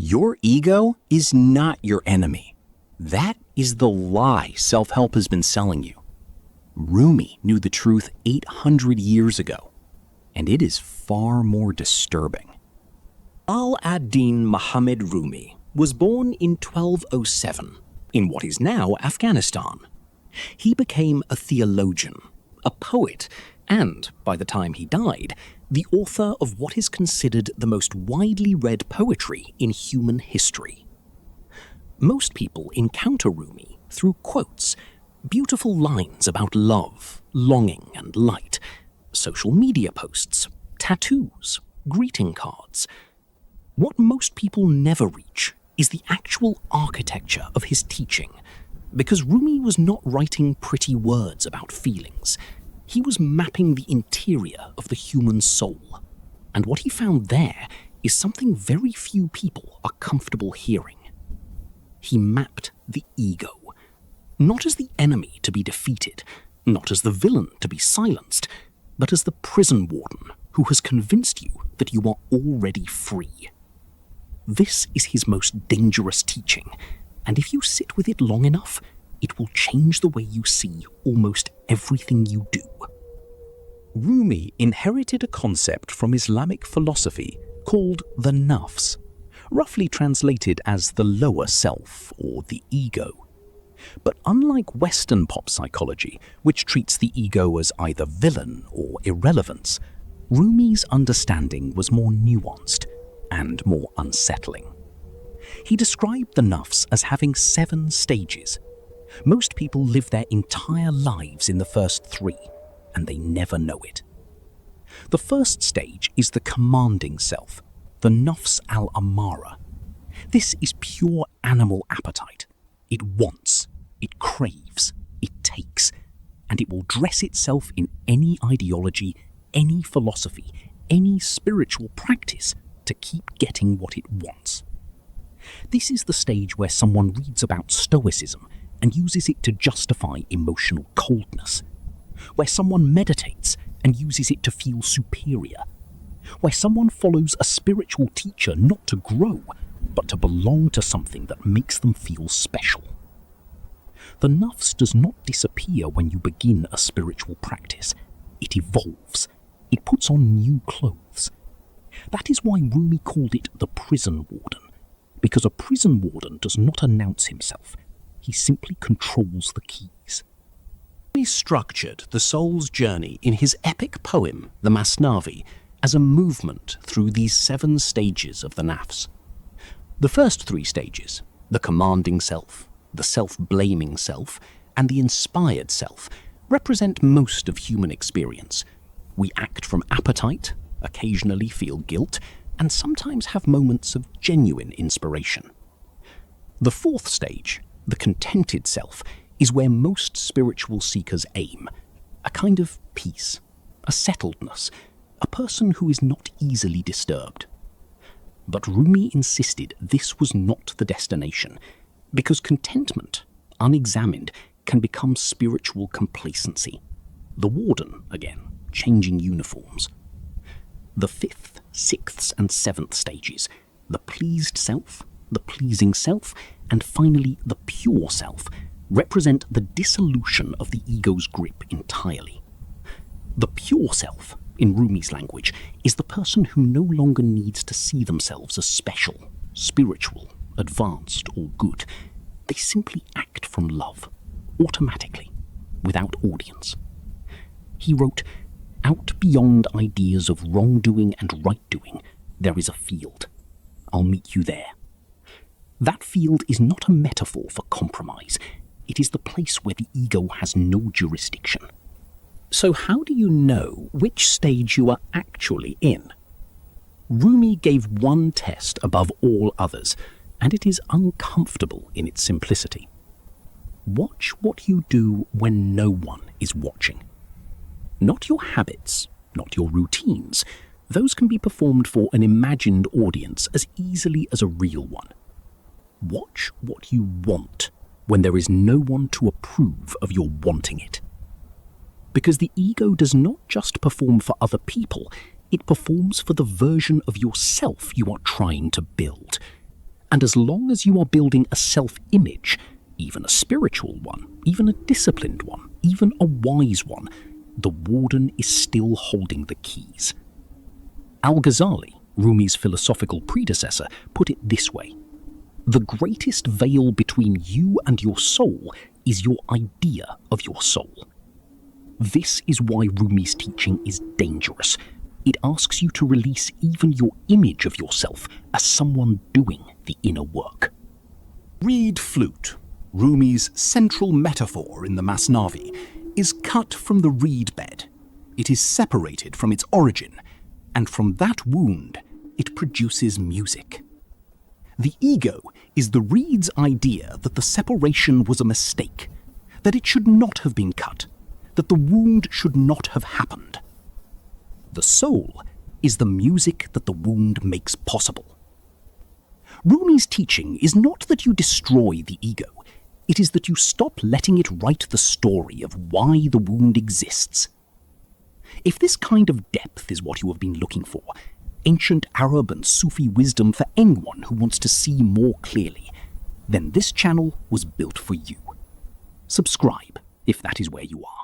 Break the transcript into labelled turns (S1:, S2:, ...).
S1: Your ego is not your enemy. That is the lie self-help has been selling you. Rumi knew the truth 800 years ago, and it is far more disturbing.
S2: Al-ad-Din Muhammad Rumi was born in 1207 in what is now Afghanistan. He became a theologian, a poet, and, by the time he died, the author of what is considered the most widely read poetry in human history. Most people encounter Rumi through quotes, beautiful lines about love, longing, and light, social media posts, tattoos, greeting cards. What most people never reach is the actual architecture of his teaching, because Rumi was not writing pretty words about feelings. He was mapping the interior of the human soul, and what he found there is something very few people are comfortable hearing. He mapped the ego, not as the enemy to be defeated, not as the villain to be silenced, but as the prison warden who has convinced you that you are already free. This is his most dangerous teaching, and if you sit with it long enough, it will change the way you see almost everything you do.
S3: Rumi inherited a concept from Islamic philosophy called the Nafs, roughly translated as the lower self or the ego. But unlike Western pop psychology, which treats the ego as either villain or irrelevance, Rumi's understanding was more nuanced and more unsettling. He described the Nafs as having 7 stages. Most people live their entire lives in the first 3, and they never know it. The first stage is the commanding self, the Nafs al-Amara. This is pure animal appetite. It wants, it craves, it takes, and it will dress itself in any ideology, any philosophy, any spiritual practice to keep getting what it wants. This is the stage where someone reads about Stoicism and uses it to justify emotional coldness, where someone meditates and uses it to feel superior, where someone follows a spiritual teacher not to grow, but to belong to something that makes them feel special. The Nafs does not disappear when you begin a spiritual practice. It evolves. It puts on new clothes. That is why Rumi called it the prison warden, because a prison warden does not announce himself. He simply controls the keys.
S2: He structured the soul's journey in his epic poem, the Masnavi, as a movement through these 7 stages of the Nafs. The first 3 stages, the commanding self, the self-blaming self, and the inspired self, represent most of human experience. We act from appetite, occasionally feel guilt, and sometimes have moments of genuine inspiration. The 4th stage, the contented self, is where most spiritual seekers aim, a kind of peace, a settledness, a person who is not easily disturbed. But Rumi insisted this was not the destination, because contentment, unexamined, can become spiritual complacency. The warden, again, changing uniforms. The 5th, 6th, and 7th stages, the pleased self, the pleasing self, and finally the pure self, represent the dissolution of the ego's grip entirely. The pure self, in Rumi's language, is the person who no longer needs to see themselves as special, spiritual, advanced, or good. They simply act from love, automatically, without audience. He wrote, "Out beyond ideas of wrongdoing and right-doing, there is a field. I'll meet you there." That field is not a metaphor for compromise. It is the place where the ego has no jurisdiction. So how do you know which stage you are actually in? Rumi gave one test above all others, and it is uncomfortable in its simplicity. Watch what you do when no one is watching. Not your habits, not your routines. Those can be performed for an imagined audience as easily as a real one. Watch what you want when there is no one to approve of your wanting it. Because the ego does not just perform for other people, it performs for the version of yourself you are trying to build. And as long as you are building a self-image, even a spiritual one, even a disciplined one, even a wise one, the Warden is still holding the keys. Al-Ghazali, Rumi's philosophical predecessor, put it this way: the greatest veil between you and your soul is your idea of your soul. This is why Rumi's teaching is dangerous. It asks you to release even your image of yourself as someone doing the inner work.
S4: Reed flute, Rumi's central metaphor in the Masnavi, is cut from the reed bed. It is separated from its origin, and from that wound, it produces music. The ego is the reed's idea that the separation was a mistake, that it should not have been cut, that the wound should not have happened. The soul is the music that the wound makes possible. Rumi's teaching is not that you destroy the ego, it is that you stop letting it write the story of why the wound exists. If this kind of depth is what you have been looking for, ancient Arab and Sufi wisdom for anyone who wants to see more clearly, then this channel was built for you. Subscribe if that is where you are.